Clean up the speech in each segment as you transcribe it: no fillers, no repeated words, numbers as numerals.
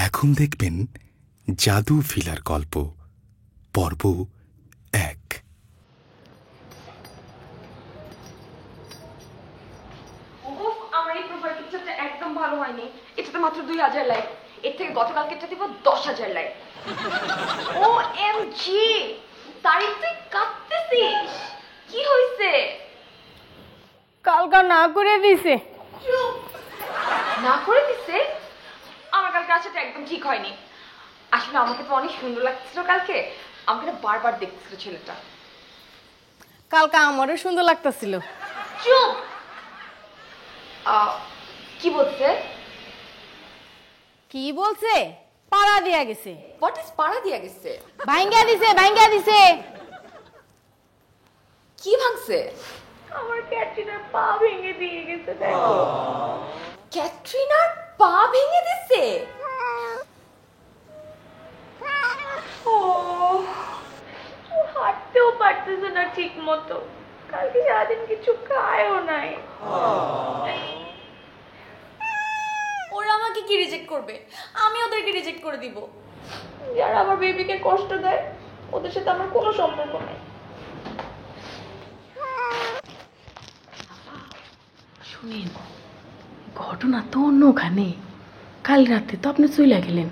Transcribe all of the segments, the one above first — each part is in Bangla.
এখন দেখবেন জাদু ভিলার গল্প পর্ব ১। আমার এই প্রোফাইল পিকচারটা একদম ভালো হয়নি। এটাতে মাত্র ২০০০ লাইক। এর থেকে গতকালকেরটা দিব ১০০০০ লাইক। OMG, তারিখ তুই কাঁদতেছিস? কি হইছে? কালকা না করে দিছে। না করে দিছে? আমার কালকে আসাটা একদম ঠিক হয়নি। আসলে আমাকে তো অনেক সুন্দর লাগছিল কালকে। আমাকে না বারবার দেখছিল ছেলেটা। কালকা আমারও সুন্দর লাগতেছিল। চুপ। কি বলছে? কি বলছে? পাড়া দিয়া গেছে। হোয়াট ইজ পাড়া দিয়া গেছে? ভাঙ্গা দিছে, ভাঙ্গা দিছে। কি ভাঙছে? আমার ক্যাটরিনার পা ভেঙে দিয়ে গেছে। দেখো, ক্যাটরিনার পা ভেঙে দিছে। ও হাঁটতেও পারতেছে না ঠিক মতো। কালকে সারাদিন কিছু খায়ও নাই। ওরা আমাকে কি রিজেক্ট করবে? আমি ওদেরকে রিজেক্ট করে দিব। যারা আমার বেবিকে কষ্ট দেয় ওদের সাথে আমার কোনো সম্পর্ক নেই। শুনেন, ঘটনা তো অন্যখানে। কাল রাতে তো আপনি চইলা গেলেন।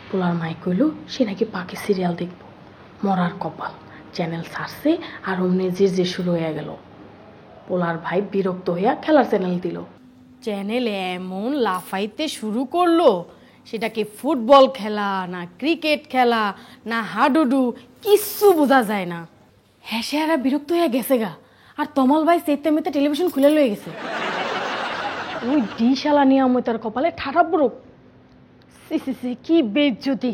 পোলার মাই কইল সে নাকি পাখি সিরিয়াল দেখব। মরার কপাল, চ্যানেল ছাড়ছে আর অমনি যে শুরু হয়ে গেল। পোলার ভাই বিরক্ত হইয়া খেলার চ্যানেল দিল। চ্যানেল এমন লাফাইতে শুরু করলো, সেটাকে ফুটবল খেলা না ক্রিকেট খেলা না হাডুডু কিচ্ছু বোঝা যায় না। হ্যাঁ, সে আর বিরক্ত হয়ে গেছে গা। আর তমাল ভাই চেতে মেতে টেলিভিশন খুলে লয়ে গেছে। ওই ডিশালা নিয়ে আমি তার কপালে ঠাটা পড়ুক। সি কি বেজ্জতি।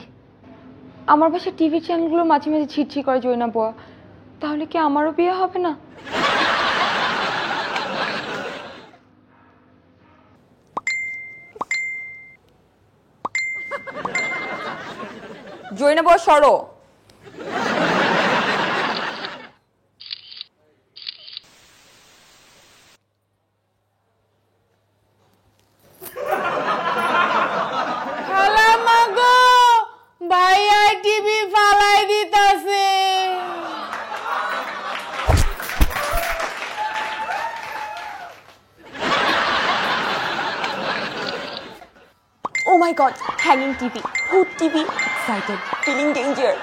আমার বাসায় টিভি চ্যানেলগুলো মাঝে মাঝে ছিটছি করে জয়না বুয়া। তাহলে কি আমারও বিয়ে হবে না? জয়না বুয়া সরো। টিভি ফালাই দিতাছে। Oh my god, hanging TV, hood TV, excited, feeling danger.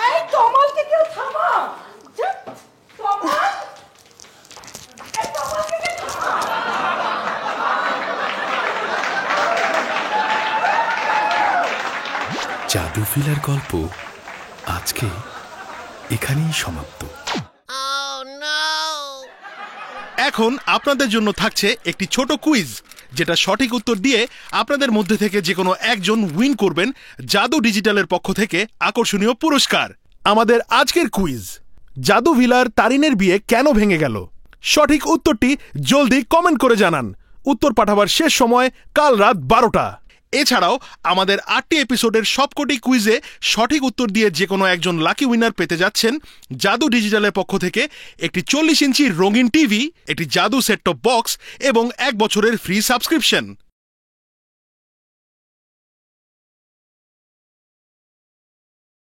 এই তমালকে কেউ থামা। তমাল, এই তমালকে কেউ থামা। জাদু ভিলার গল্প আজকে এখানেই সমাপ্ত। এখন আপনাদের জন্য থাকছে একটি ছোট কুইজ, যেটা সঠিক উত্তর দিয়ে আপনাদের মধ্যে থেকে যে কোনো একজন উইন করবেন জাদু ডিজিটালের পক্ষ থেকে আকর্ষণীয় পুরস্কার। আমাদের আজকের কুইজ, জাদু ভিলার তারিনের বিয়ে কেন ভেঙে গেল? সঠিক উত্তরটি জলদি কমেন্ট করে জানান। উত্তর পাঠাবার শেষ সময় কাল রাত 12টা। এছাড়াও আমাদের 8টি এপিসোডের সবকটি কুইজে সঠিক উত্তর দিয়ে যে কোনো একজন লাকি উইনার পেতে যাচ্ছেন জাদু ডিজিটালের পক্ষ থেকে একটি 40 ইঞ্চি রঙিন টিভি, একটি জাদু সেট টপ বক্স এবং 1 বছরের ফ্রি সাবস্ক্রিপশন।